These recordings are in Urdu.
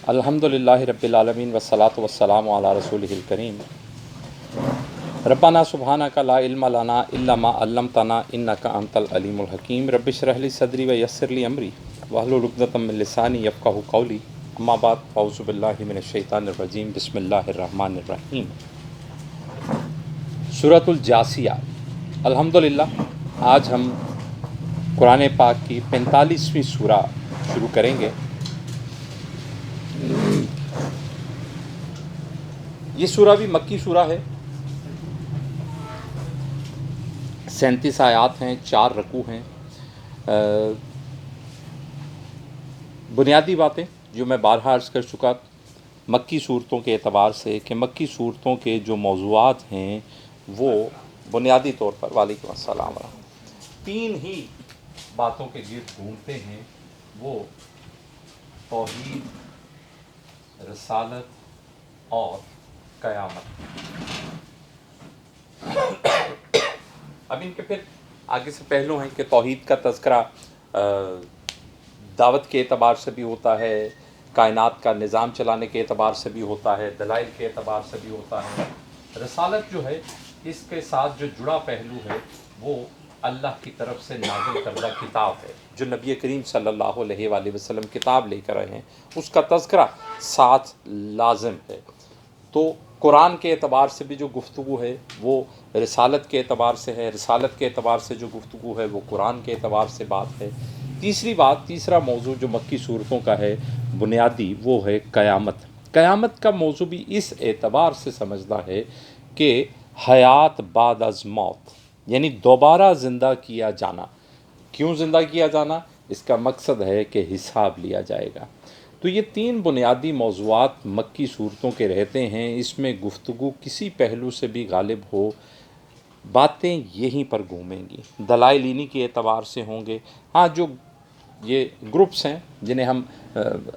الحمدللہ رب العالمین والصلاة والسلام علی رسولہ الکریم ربنا سبحانک لا علم لنا الا ما علمتنا انک انت العلیم الحکیم رب اشرح لی صدری ویسر لی امری واحلل عقدۃ من لسانی یفقہوا قولی اما بعد اعوذ باللہ من الشیطان الرجیم بسم اللہ الرحمن الرحیم۔ سورۃ الجاثیہ۔ الحمدللہ آج ہم قرآن پاک کی 45ویں سورہ شروع کریں گے۔ یہ سورہ بھی مکی سورہ ہے، 37 آیات ہیں، 4 رکوع ہیں۔ بنیادی باتیں جو میں بارہا عرض کر چکا مکی صورتوں کے اعتبار سے کہ مکی صورتوں کے جو موضوعات ہیں وہ بنیادی طور پر وعلیکم السلام ورحمۃ 3 ہی باتوں کے گرد گھومتے ہیں، وہ توحید، رسالت اور قیامت۔ اب ان کے پھر آگے سے پہلو ہیں کہ توحید کا تذکرہ دعوت کے اعتبار سے بھی ہوتا ہے، کائنات کا نظام چلانے کے اعتبار سے بھی ہوتا ہے، دلائل کے اعتبار سے بھی ہوتا ہے۔ رسالت جو ہے اس کے ساتھ جو جڑا پہلو ہے وہ اللہ کی طرف سے نازل کردہ کتاب ہے، جو نبی کریم صلی اللہ علیہ وآلہ وسلم کتاب لے کر آئے ہیں، اس کا تذکرہ ساتھ لازم ہے۔ تو قرآن کے اعتبار سے بھی جو گفتگو ہے وہ رسالت کے اعتبار سے ہے، رسالت کے اعتبار سے جو گفتگو ہے وہ قرآن کے اعتبار سے بات ہے۔ تیسرا موضوع جو مکی صورتوں کا ہے بنیادی، وہ ہے قیامت۔ قیامت کا موضوع بھی اس اعتبار سے سمجھنا ہے کہ حیات بعد از موت، یعنی دوبارہ زندہ کیا جانا۔ کیوں زندہ کیا جانا؟ اس کا مقصد ہے کہ حساب لیا جائے گا۔ تو یہ 3 بنیادی موضوعات مکی صورتوں کے رہتے ہیں۔ اس میں گفتگو کسی پہلو سے بھی غالب ہو، باتیں یہیں پر گھومیں گی، دلائل انہی کے اعتبار سے ہوں گے۔ ہاں، جو یہ گروپس ہیں جنہیں ہم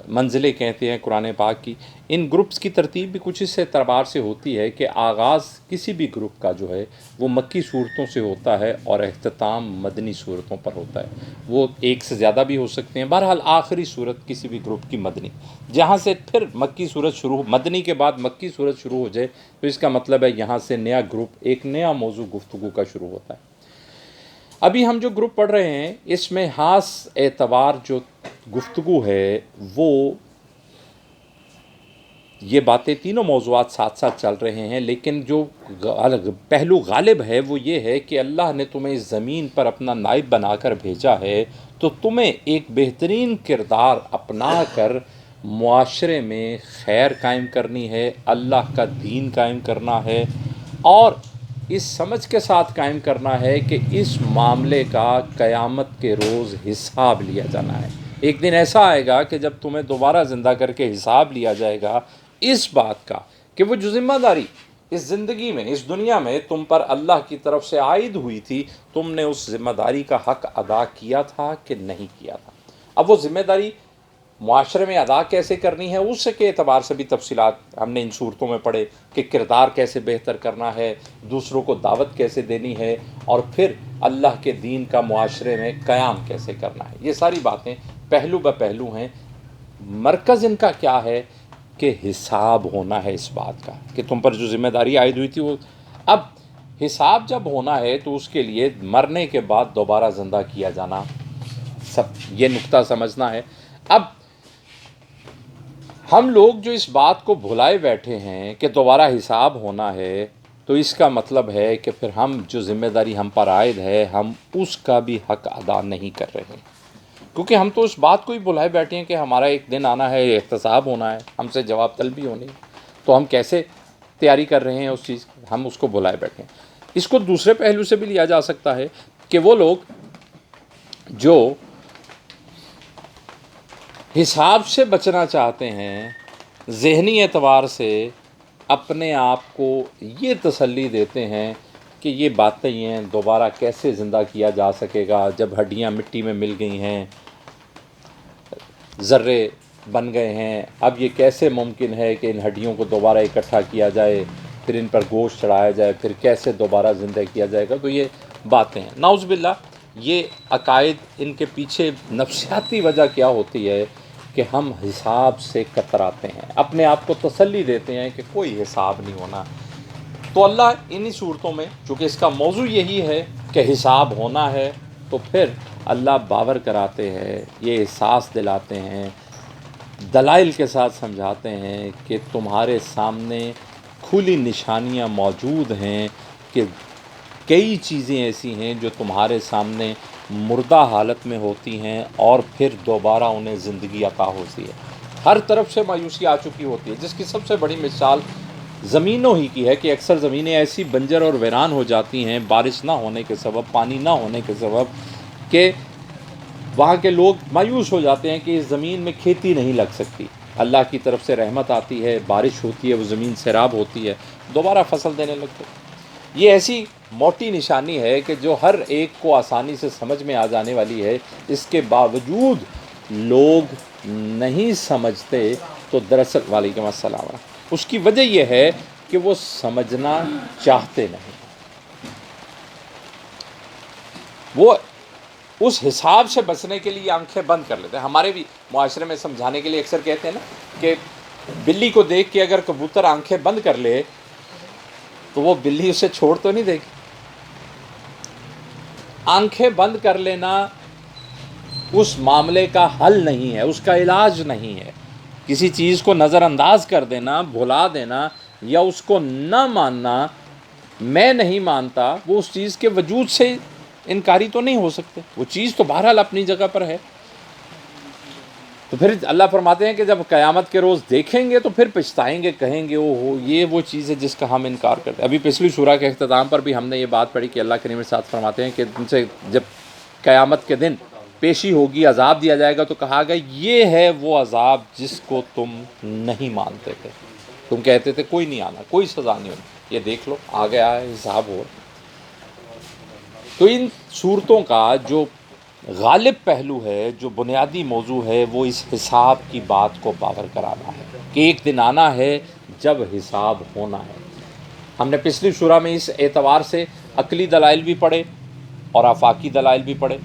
منزلیں کہتے ہیں قرآن پاک کی، ان گروپس کی ترتیب بھی کچھ اس اعتبار سے ہوتی ہے کہ آغاز کسی بھی گروپ کا جو ہے وہ مکی صورتوں سے ہوتا ہے اور اختتام مدنی صورتوں پر ہوتا ہے۔ وہ ایک سے زیادہ بھی ہو سکتے ہیں، بہرحال آخری صورت کسی بھی گروپ کی مدنی، جہاں سے پھر مکی صورت شروع، مدنی کے بعد مکی صورت شروع ہو جائے تو اس کا مطلب ہے یہاں سے نیا گروپ، ایک نیا موضوع گفتگو کا شروع ہوتا ہے۔ ابھی ہم جو گروپ پڑھ رہے ہیں اس میں خاص اعتبار جو گفتگو ہے وہ یہ باتیں تینوں موضوعات ساتھ ساتھ چل رہے ہیں، لیکن جو پہلو غالب ہے وہ یہ ہے کہ اللہ نے تمہیں اس زمین پر اپنا نائب بنا کر بھیجا ہے تو تمہیں ایک بہترین کردار اپنا کر معاشرے میں خیر قائم کرنی ہے، اللہ کا دین قائم کرنا ہے، اور اس سمجھ کے ساتھ قائم کرنا ہے کہ اس معاملے کا قیامت کے روز حساب لیا جانا ہے۔ ایک دن ایسا آئے گا کہ جب تمہیں دوبارہ زندہ کر کے حساب لیا جائے گا اس بات کا کہ وہ جو ذمہ داری اس زندگی میں، اس دنیا میں تم پر اللہ کی طرف سے عائد ہوئی تھی، تم نے اس ذمہ داری کا حق ادا کیا تھا کہ نہیں کیا تھا۔ اب وہ ذمہ داری معاشرے میں ادا کیسے کرنی ہے اس کے اعتبار سے بھی تفصیلات ہم نے ان صورتوں میں پڑھے کہ کردار کیسے بہتر کرنا ہے، دوسروں کو دعوت کیسے دینی ہے، اور پھر اللہ کے دین کا معاشرے میں قیام کیسے کرنا ہے۔ یہ ساری باتیں پہلو بہ پہلو ہیں۔ مرکز ان کا کیا ہے کہ حساب ہونا ہے اس بات کا کہ تم پر جو ذمہ داری عائد ہوئی تھی وہ اب حساب جب ہونا ہے تو اس کے لیے مرنے کے بعد دوبارہ زندہ کیا جانا، سب یہ نقطہ سمجھنا ہے۔ اب ہم لوگ جو اس بات کو بھلائے بیٹھے ہیں کہ دوبارہ حساب ہونا ہے، تو اس کا مطلب ہے کہ پھر ہم جو ذمہ داری ہم پر عائد ہے ہم اس کا بھی حق ادا نہیں کر رہے ہیں، کیونکہ ہم تو اس بات کو ہی بھلائے بیٹھے ہیں کہ ہمارا ایک دن آنا ہے، احتساب ہونا ہے، ہم سے جواب طلبی ہونی ہے، تو ہم کیسے تیاری کر رہے ہیں اس چیز کی، ہم اس کو بھلائے بیٹھے ہیں۔ اس کو دوسرے پہلو سے بھی لیا جا سکتا ہے کہ وہ لوگ جو حساب سے بچنا چاہتے ہیں، ذہنی اعتبار سے اپنے آپ کو یہ تسلی دیتے ہیں کہ یہ باتیں ہیں، دوبارہ کیسے زندہ کیا جا سکے گا جب ہڈیاں مٹی میں مل گئی ہیں، ذرے بن گئے ہیں، اب یہ کیسے ممکن ہے کہ ان ہڈیوں کو دوبارہ اکٹھا کیا جائے، پھر ان پر گوشت چڑھایا جائے، پھر کیسے دوبارہ زندہ کیا جائے گا۔ تو یہ باتیں ہیں، نعوذ باللہ۔ یہ عقائد، ان کے پیچھے نفسیاتی وجہ کیا ہوتی ہے کہ ہم حساب سے کتراتے ہیں، اپنے آپ کو تسلی دیتے ہیں کہ کوئی حساب نہیں ہونا۔ تو اللہ انہی صورتوں میں، چونکہ اس کا موضوع یہی ہے کہ حساب ہونا ہے، تو پھر اللہ باور کراتے ہیں، یہ احساس دلاتے ہیں، دلائل کے ساتھ سمجھاتے ہیں کہ تمہارے سامنے کھلی نشانیاں موجود ہیں کہ کئی چیزیں ایسی ہیں جو تمہارے سامنے مردہ حالت میں ہوتی ہیں اور پھر دوبارہ انہیں زندگی عطا ہوتی ہے۔ ہر طرف سے مایوسی آ چکی ہوتی ہے، جس کی سب سے بڑی مثال زمینوں ہی کی ہے کہ اکثر زمینیں ایسی بنجر اور ویران ہو جاتی ہیں بارش نہ ہونے کے سبب، پانی نہ ہونے کے سبب، کہ وہاں کے لوگ مایوس ہو جاتے ہیں کہ اس زمین میں کھیتی نہیں لگ سکتی۔ اللہ کی طرف سے رحمت آتی ہے، بارش ہوتی ہے، وہ زمین سیراب ہوتی ہے، دوبارہ فصل دینے لگتے۔ یہ ایسی موٹی نشانی ہے کہ جو ہر ایک کو آسانی سے سمجھ میں آ جانے والی ہے، اس کے باوجود لوگ نہیں سمجھتے۔ تو دراصل وعلیکم السلام، اس کی وجہ یہ ہے کہ وہ سمجھنا چاہتے نہیں، وہ اس حساب سے بچنے کے لیے آنکھیں بند کر لیتے ہیں۔ ہمارے بھی معاشرے میں سمجھانے کے لیے اکثر کہتے ہیں نا کہ بلی کو دیکھ کے اگر کبوتر آنکھیں بند کر لے تو وہ بلی اسے چھوڑ تو نہیں دے گی۔ آنکھیں بند کر لینا اس معاملے کا حل نہیں ہے، اس کا علاج نہیں ہے۔ کسی چیز کو نظر انداز کر دینا، بھلا دینا، یا اس کو نہ ماننا، میں نہیں مانتا، وہ اس چیز کے وجود سے انکاری تو نہیں ہو سکتے، وہ چیز تو بہرحال اپنی جگہ پر ہے۔ تو پھر اللہ فرماتے ہیں کہ جب قیامت کے روز دیکھیں گے تو پھر پچھتائیں گے، کہیں گے او ہو، یہ وہ چیز ہے جس کا ہم انکار کرتے ہیں۔ ابھی پچھلی سورہ کے اختتام پر بھی ہم نے یہ بات پڑھی کہ اللہ کریم الرحمٰن فرماتے ہیں کہ ان سے جب قیامت کے دن پیشی ہوگی، عذاب دیا جائے گا، تو کہا گا یہ ہے وہ عذاب جس کو تم نہیں مانتے تھے، تم کہتے تھے کوئی نہیں آنا، کوئی سزا نہیں ہونی، یہ دیکھ لو آ گیا ہے، حساب ہو۔ تو ان صورتوں کا جو غالب پہلو ہے، جو بنیادی موضوع ہے، وہ اس حساب کی بات کو باور کرانا ہے کہ ایک دن آنا ہے جب حساب ہونا ہے۔ ہم نے پچھلی سورہ میں اس اعتبار سے عقلی دلائل بھی پڑھے اور آفاقی دلائل بھی پڑھے۔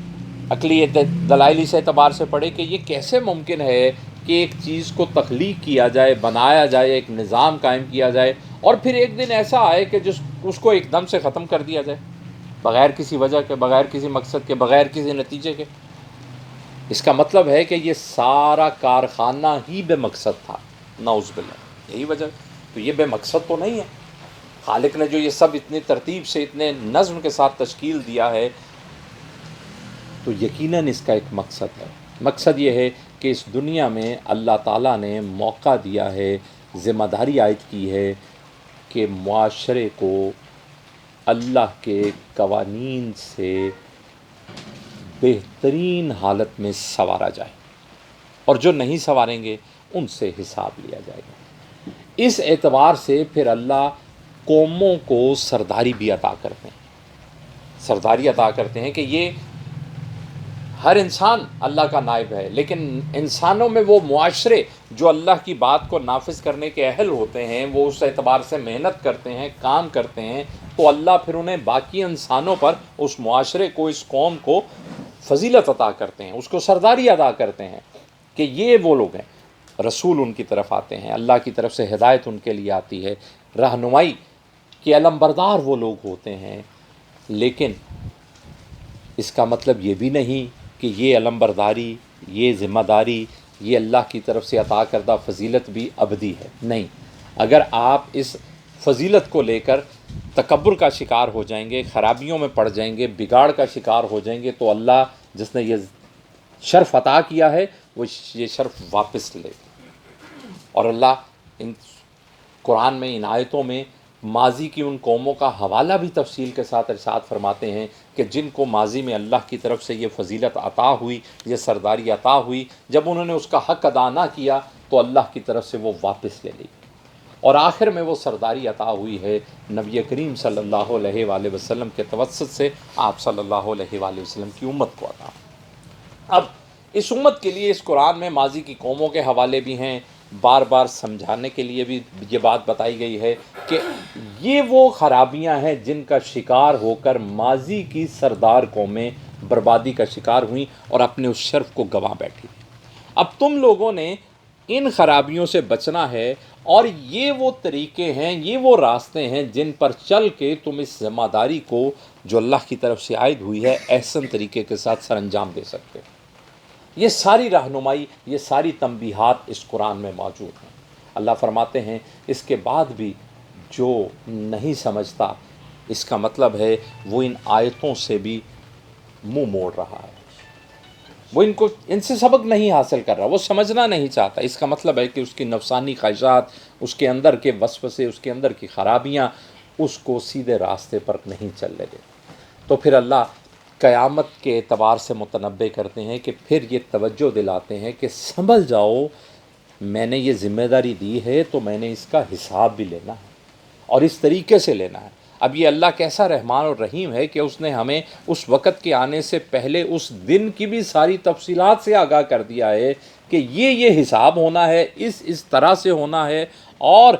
عقلی دلائل اس اعتبار سے پڑھے کہ یہ کیسے ممکن ہے کہ ایک چیز کو تخلیق کیا جائے، بنایا جائے، ایک نظام قائم کیا جائے، اور پھر ایک دن ایسا آئے کہ اس کو ایک دم سے ختم کر دیا جائے، بغیر کسی وجہ کے، بغیر کسی مقصد کے، بغیر کسی نتیجے کے۔ اس کا مطلب ہے کہ یہ سارا کارخانہ ہی بے مقصد تھا، نعوذ باللہ، یہی وجہ۔ تو یہ بے مقصد تو نہیں ہے، خالق نے جو یہ سب اتنی ترتیب سے، اتنے نظم کے ساتھ تشکیل دیا ہے، تو یقیناً اس کا ایک مقصد ہے۔ مقصد یہ ہے کہ اس دنیا میں اللہ تعالیٰ نے موقع دیا ہے، ذمہ داری عائد کی ہے کہ معاشرے کو اللہ کے قوانین سے بہترین حالت میں سنوارا جائے، اور جو نہیں سنواریں گے ان سے حساب لیا جائے گا۔ اس اعتبار سے پھر اللہ قوموں کو سرداری بھی عطا کرتے ہیں، سرداری عطا کرتے ہیں کہ یہ ہر انسان اللہ کا نائب ہے، لیکن انسانوں میں وہ معاشرے جو اللہ کی بات کو نافذ کرنے کے اہل ہوتے ہیں، وہ اس اعتبار سے محنت کرتے ہیں، کام کرتے ہیں، تو اللہ پھر انہیں باقی انسانوں پر، اس معاشرے کو، اس قوم کو فضیلت عطا کرتے ہیں، اس کو سرداری عطا کرتے ہیں کہ یہ وہ لوگ ہیں۔ رسول ان کی طرف آتے ہیں، اللہ کی طرف سے ہدایت ان کے لیے آتی ہے، رہنمائی کے علمبردار وہ لوگ ہوتے ہیں، لیکن اس کا مطلب یہ بھی نہیں کہ یہ علمبرداری، یہ ذمہ داری، یہ اللہ کی طرف سے عطا کردہ فضیلت بھی ابدی ہے، نہیں۔ اگر آپ اس فضیلت کو لے کر تکبر کا شکار ہو جائیں گے، خرابیوں میں پڑ جائیں گے، بگاڑ کا شکار ہو جائیں گے، تو اللہ جس نے یہ شرف عطا کیا ہے وہ یہ شرف واپس لے گا۔ اور اللہ ان قرآن میں، ان آیتوں میں ماضی کی ان قوموں کا حوالہ بھی تفصیل کے ساتھ ارشاد فرماتے ہیں کہ جن کو ماضی میں اللہ کی طرف سے یہ فضیلت عطا ہوئی، یہ سرداری عطا ہوئی، جب انہوں نے اس کا حق ادا نہ کیا تو اللہ کی طرف سے وہ واپس لے لی، اور آخر میں وہ سرداری عطا ہوئی ہے نبی کریم صلی اللہ علیہ وآلہ وسلم کے توسط سے، آپ صلی اللہ علیہ وآلہ وسلم کی امت کو عطا۔ اب اس امت کے لیے اس قرآن میں ماضی کی قوموں کے حوالے بھی ہیں، بار بار سمجھانے کے لیے بھی یہ بات بتائی گئی ہے کہ یہ وہ خرابیاں ہیں جن کا شکار ہو کر ماضی کی سردار قومیں بربادی کا شکار ہوئیں اور اپنے اس شرف کو گنوا بیٹھی۔ اب تم لوگوں نے ان خرابیوں سے بچنا ہے، اور یہ وہ طریقے ہیں، یہ وہ راستے ہیں جن پر چل کے تم اس ذمہ داری کو جو اللہ کی طرف سے عائد ہوئی ہے احسن طریقے کے ساتھ سر انجام دے سکتے ہو۔ یہ ساری رہنمائی، یہ ساری تنبیہات اس قرآن میں موجود ہیں۔ اللہ فرماتے ہیں اس کے بعد بھی جو نہیں سمجھتا، اس کا مطلب ہے وہ ان آیتوں سے بھی منہ موڑ رہا ہے، وہ ان سے سبق نہیں حاصل کر رہا، وہ سمجھنا نہیں چاہتا۔ اس کا مطلب ہے کہ اس کی نفسانی خواہشات، اس کے اندر کے وسوسے، اس کے اندر کی خرابیاں اس کو سیدھے راستے پر نہیں چلنے دیتے۔ تو پھر اللہ قیامت کے اعتبار سے متنبع کرتے ہیں کہ پھر یہ توجہ دلاتے ہیں کہ سنبھل جاؤ، میں نے یہ ذمہ داری دی ہے تو میں نے اس کا حساب بھی لینا ہے، اور اس طریقے سے لینا ہے۔ اب یہ اللہ کیسا رحمان اور رحیم ہے کہ اس نے ہمیں اس وقت کے آنے سے پہلے اس دن کی بھی ساری تفصیلات سے آگاہ کر دیا ہے کہ یہ حساب ہونا ہے، اس طرح سے ہونا ہے، اور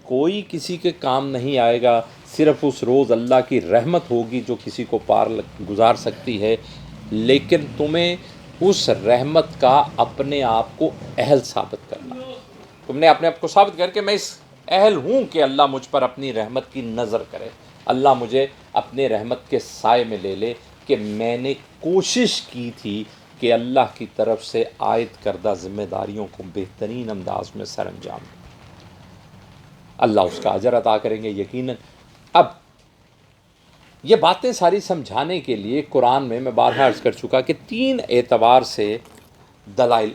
کوئی کسی کے کام نہیں آئے گا، صرف اس روز اللہ کی رحمت ہوگی جو کسی کو پار گزار سکتی ہے، لیکن تمہیں اس رحمت کا اپنے آپ کو اہل ثابت کرنا، تم نے اپنے آپ کو ثابت کر کے میں اس اہل ہوں کہ اللہ مجھ پر اپنی رحمت کی نظر کرے، اللہ مجھے اپنے رحمت کے سائے میں لے لے، کہ میں نے کوشش کی تھی کہ اللہ کی طرف سے عائد کردہ ذمہ داریوں کو بہترین انداز میں سر انجام دوں۔ اللہ اس کا اجر عطا کریں گے یقیناً۔ اب یہ باتیں ساری سمجھانے کے لیے قرآن میں بارہا عرض کر چکا کہ 3 اعتبار سے دلائل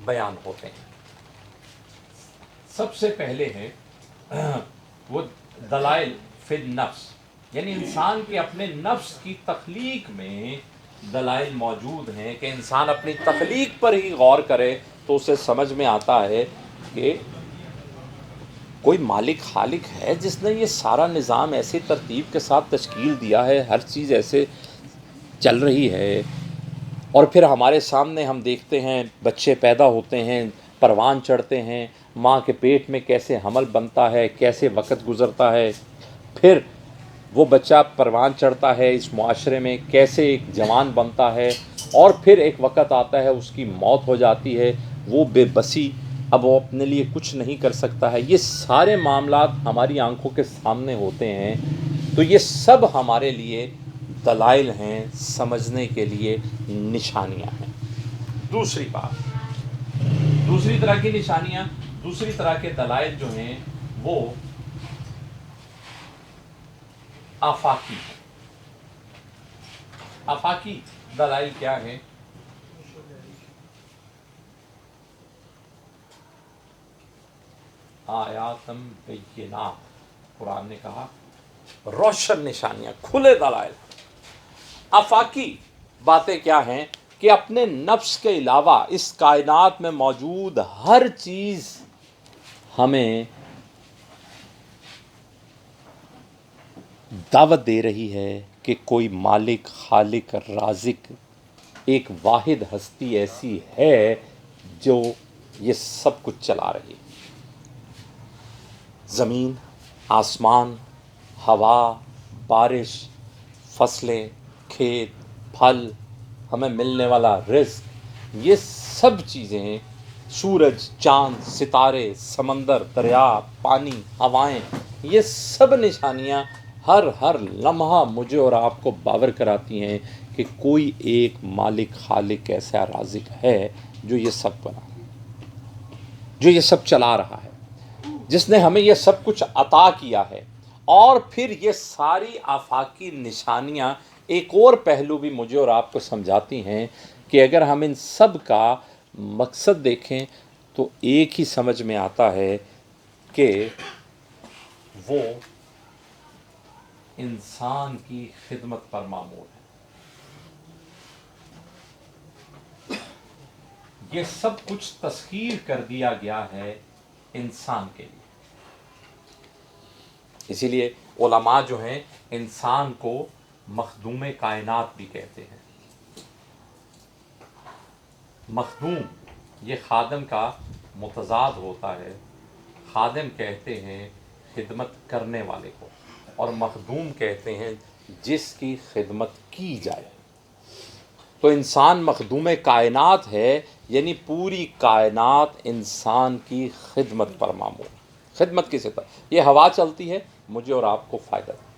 بیان ہوتے ہیں۔ سب سے پہلے ہیں وہ دلائل فی النفس، یعنی انسان کے اپنے نفس کی تخلیق میں دلائل موجود ہیں کہ انسان اپنی تخلیق پر ہی غور کرے تو اسے سمجھ میں آتا ہے کہ کوئی مالک خالق ہے جس نے یہ سارا نظام ایسی ترتیب کے ساتھ تشکیل دیا ہے، ہر چیز ایسے چل رہی ہے، اور پھر ہمارے سامنے ہم دیکھتے ہیں بچے پیدا ہوتے ہیں، پروان چڑھتے ہیں، ماں کے پیٹ میں کیسے حمل بنتا ہے، کیسے وقت گزرتا ہے، پھر وہ بچہ پروان چڑھتا ہے اس معاشرے میں، کیسے ایک جوان بنتا ہے، اور پھر ایک وقت آتا ہے اس کی موت ہو جاتی ہے، وہ بے بسی، اب وہ اپنے لیے کچھ نہیں کر سکتا ہے۔ یہ سارے معاملات ہماری آنکھوں کے سامنے ہوتے ہیں، تو یہ سب ہمارے لیے دلائل ہیں، سمجھنے کے لیے نشانیاں ہیں۔ دوسری بات، دوسری طرح کی نشانیاں، دوسری طرح کے دلائل جو ہیں وہ آفاقی ہیں۔ آفاقی دلائل کیا ہیں؟ آیاتم بینات، قرآن نے کہا روشن نشانیاں، کھلے دلائل۔ آفاقی باتیں کیا ہیں کہ اپنے نفس کے علاوہ اس کائنات میں موجود ہر چیز ہمیں دعوت دے رہی ہے کہ کوئی مالک، خالق، رازق، ایک واحد ہستی ایسی ہے جو یہ سب کچھ چلا رہی ہے۔ زمین، آسمان، ہوا، بارش، فصلیں، کھیت، پھل، ہمیں ملنے والا رزق، یہ سب چیزیں، سورج، چاند، ستارے، سمندر، دریا، پانی، ہوائیں، یہ سب نشانیاں ہر لمحہ مجھے اور آپ کو باور کراتی ہیں کہ کوئی ایک مالک، خالق، ایسا رازق ہے جو یہ سب بنا، جو یہ سب چلا رہا ہے، جس نے ہمیں یہ سب کچھ عطا کیا ہے۔ اور پھر یہ ساری آفاقی نشانیاں ایک اور پہلو بھی مجھے اور آپ کو سمجھاتی ہیں کہ اگر ہم ان سب کا مقصد دیکھیں تو ایک ہی سمجھ میں آتا ہے کہ وہ انسان کی خدمت پر مامور ہے۔ یہ سب کچھ تسخیر کر دیا گیا ہے انسان کے لیے۔ اسی لیے علماء جو ہیں انسان کو مخدوم کائنات بھی کہتے ہیں۔ مخدوم یہ خادم کا متضاد ہوتا ہے، خادم کہتے ہیں خدمت کرنے والے کو، اور مخدوم کہتے ہیں جس کی خدمت کی جائے۔ تو انسان مخدوم کائنات ہے، یعنی پوری کائنات انسان کی خدمت پر معمور، خدمت کس طرح؟ یہ ہوا چلتی ہے مجھے اور آپ کو فائدہ دے،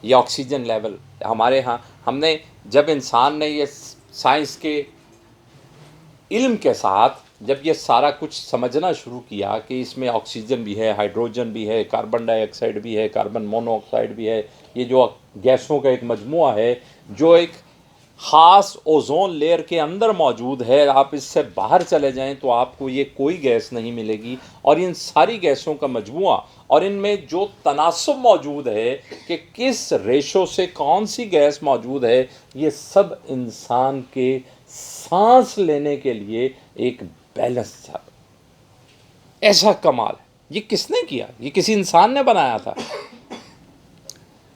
یہ آکسیجن لیول ہمارے ہاں، ہم نے جب انسان نے یہ سائنس کے علم کے ساتھ جب یہ سارا کچھ سمجھنا شروع کیا کہ اس میں آکسیجن بھی ہے، ہائیڈروجن بھی ہے، کاربن ڈائی آکسائڈ بھی ہے، کاربن مونو آکسائڈ بھی ہے، یہ جو گیسوں کا ایک مجموعہ ہے جو ایک خاص اوزون لیئر کے اندر موجود ہے، آپ اس سے باہر چلے جائیں تو آپ کو یہ کوئی گیس نہیں ملے گی، اور ان ساری گیسوں کا مجموعہ اور ان میں جو تناسب موجود ہے کہ کس ریشو سے کون سی گیس موجود ہے، یہ سب انسان کے سانس لینے کے لیے ایک بیلنس تھا۔ ایسا کمال یہ کس نے کیا؟ یہ کسی انسان نے بنایا تھا؟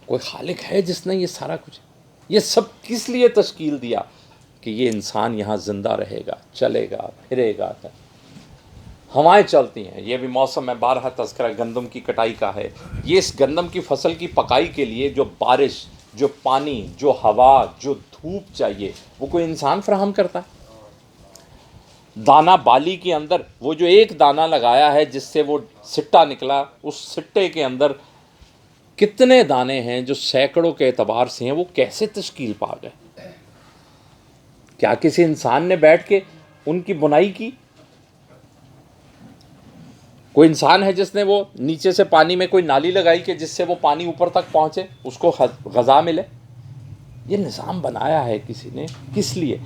کوئی خالق ہے جس نے یہ سارا کچھ، یہ سب کس لیے تشکیل دیا؟ کہ یہ انسان یہاں زندہ رہے گا، چلے گا، پھرے گا، ہوائیں چلتی ہیں۔ یہ بھی موسم میں بارہا تذکرہ گندم کی کٹائی کا ہے، یہ اس گندم کی فصل کی پکائی کے لیے جو بارش، جو پانی، جو ہوا، جو دھوپ چاہیے وہ کوئی انسان فراہم کرتا ہے؟ دانہ بالی کے اندر وہ جو ایک دانہ لگایا ہے جس سے وہ سٹا نکلا، اس سٹے کے اندر کتنے دانے ہیں جو سینکڑوں کے اعتبار سے ہیں، وہ کیسے تشکیل پا گئے؟ کیا کسی انسان نے بیٹھ کے ان کی بنائی کی؟ کوئی انسان ہے جس نے وہ نیچے سے پانی میں کوئی نالی لگائی کہ جس سے وہ پانی اوپر تک پہنچے، اس کو غذا ملے؟ یہ نظام بنایا ہے کسی نے، کس لیے؟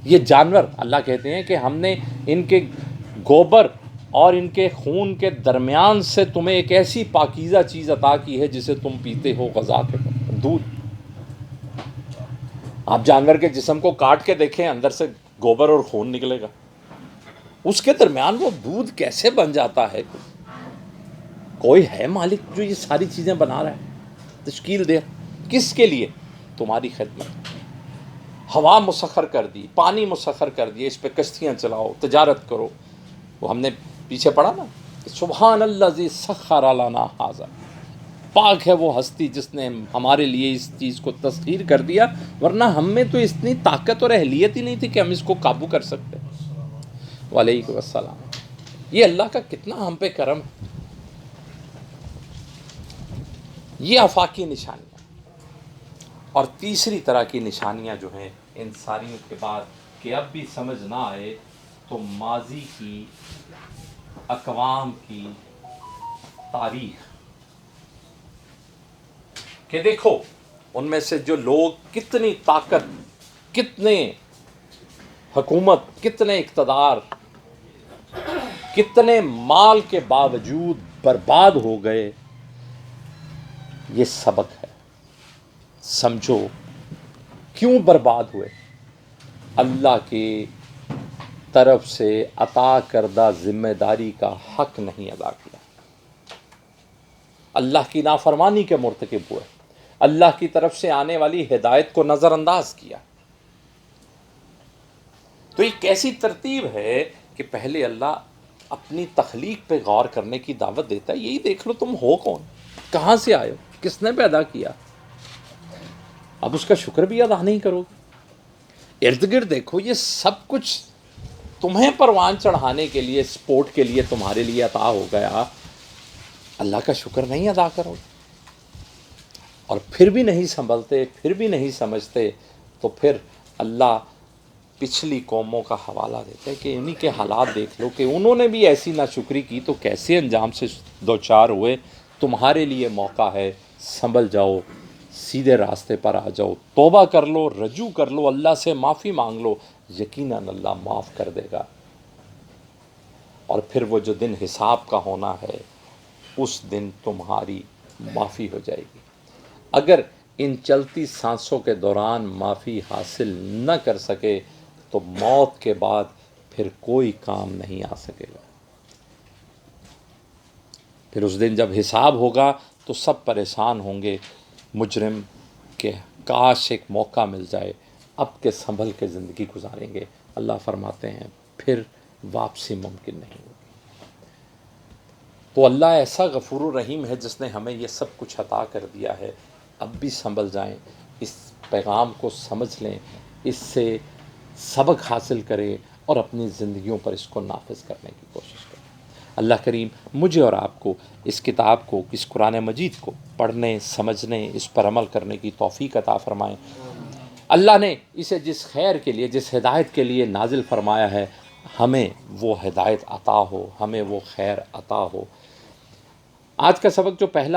یہ جانور اللہ کہتے ہیں کہ ہم نے ان کے گوبر اور ان کے خون کے درمیان سے تمہیں ایک ایسی پاکیزہ چیز عطا کی ہے جسے تم پیتے ہو، غذا کے دودھ۔ آپ جانور کے جسم کو کاٹ کے دیکھیں، اندر سے گوبر اور خون نکلے گا، اس کے درمیان وہ دودھ کیسے بن جاتا ہے؟ کوئی ہے مالک جو یہ ساری چیزیں بنا رہا ہے، تشکیل دے، کس کے لیے؟ تمہاری خدمت۔ ہوا مسخر کر دی، پانی مسخر کر دیے، اس پہ کشتیاں چلاؤ، تجارت کرو۔ وہ ہم نے پیچھے پڑھا نا کہ سبحان الذی سخر لنا ھذا، پاک ہے وہ ہستی جس نے ہمارے لیے اس چیز کو تسخیر کر دیا، ورنہ ہم میں تو اتنی طاقت اور اہلیت ہی نہیں تھی کہ ہم اس کو قابو کر سکتے۔ وعلیکم السلام۔ یہ اللہ کا کتنا ہم پہ کرم ہے۔ یہ آفاقی نشانیاں، اور تیسری طرح کی نشانیاں جو ہیں ان ساریوں کے بعد کہ اب بھی سمجھ نہ آئے تو ماضی کی اقوام کی تاریخ، کہ دیکھو ان میں سے جو لوگ کتنی طاقت، کتنے حکومت، کتنے اقتدار، کتنے مال کے باوجود برباد ہو گئے، یہ سبق ہے۔ سمجھو کیوں برباد ہوئے؟ اللہ کی طرف سے عطا کردہ ذمہ داری کا حق نہیں ادا کیا، اللہ کی نافرمانی کے مرتکب ہوئے، اللہ کی طرف سے آنے والی ہدایت کو نظر انداز کیا۔ تو یہ کیسی ترتیب ہے کہ پہلے اللہ اپنی تخلیق پہ غور کرنے کی دعوت دیتا ہے، یہی دیکھ لو تم ہو کون، کہاں سے آئے ہو، کس نے پیدا کیا، اب اس کا شکر بھی ادا نہیں کرو گے۔ ارد گرد دیکھو، یہ سب کچھ تمہیں پروان چڑھانے کے لیے، سپورٹ کے لیے تمہارے لیے عطا ہو گیا، اللہ کا شکر نہیں ادا کرو گے اور پھر بھی نہیں سنبھلتے، پھر بھی نہیں سمجھتے، تو پھر اللہ پچھلی قوموں کا حوالہ دیتے ہیں کہ انہی کے حالات دیکھ لو کہ انہوں نے بھی ایسی ناشکری کی تو کیسے انجام سے دوچار ہوئے۔ تمہارے لیے موقع ہے، سنبھل جاؤ، سیدھے راستے پر آ جاؤ، توبہ کر لو، رجوع کر لو، اللہ سے معافی مانگ لو، یقیناً اللہ معاف کر دے گا۔ اور پھر وہ جو دن حساب کا ہونا ہے، اس دن تمہاری معافی ہو جائے گی۔ اگر ان چلتی سانسوں کے دوران معافی حاصل نہ کر سکے تو موت کے بعد پھر کوئی کام نہیں آ سکے گا۔ پھر اس دن جب حساب ہوگا تو سب پریشان ہوں گے، مجرم کہ کاش ایک موقع مل جائے، اب کے سنبھل کے زندگی گزاریں گے۔ اللہ فرماتے ہیں پھر واپسی ممکن نہیں ہوگی۔ تو اللہ ایسا غفور الرحیم ہے جس نے ہمیں یہ سب کچھ عطا کر دیا ہے، اب بھی سنبھل جائیں، اس پیغام کو سمجھ لیں، اس سے سبق حاصل کریں، اور اپنی زندگیوں پر اس کو نافذ کرنے کی کوشش کریں۔ اللہ کریم مجھے اور آپ کو اس کتاب کو، اس قرآن مجید کو پڑھنے، سمجھنے، اس پر عمل کرنے کی توفیق عطا فرمائیں۔ اللہ نے اسے جس خیر کے لیے، جس ہدایت کے لیے نازل فرمایا ہے، ہمیں وہ ہدایت عطا ہو، ہمیں وہ خیر عطا ہو۔ آج کا سبق جو پہلا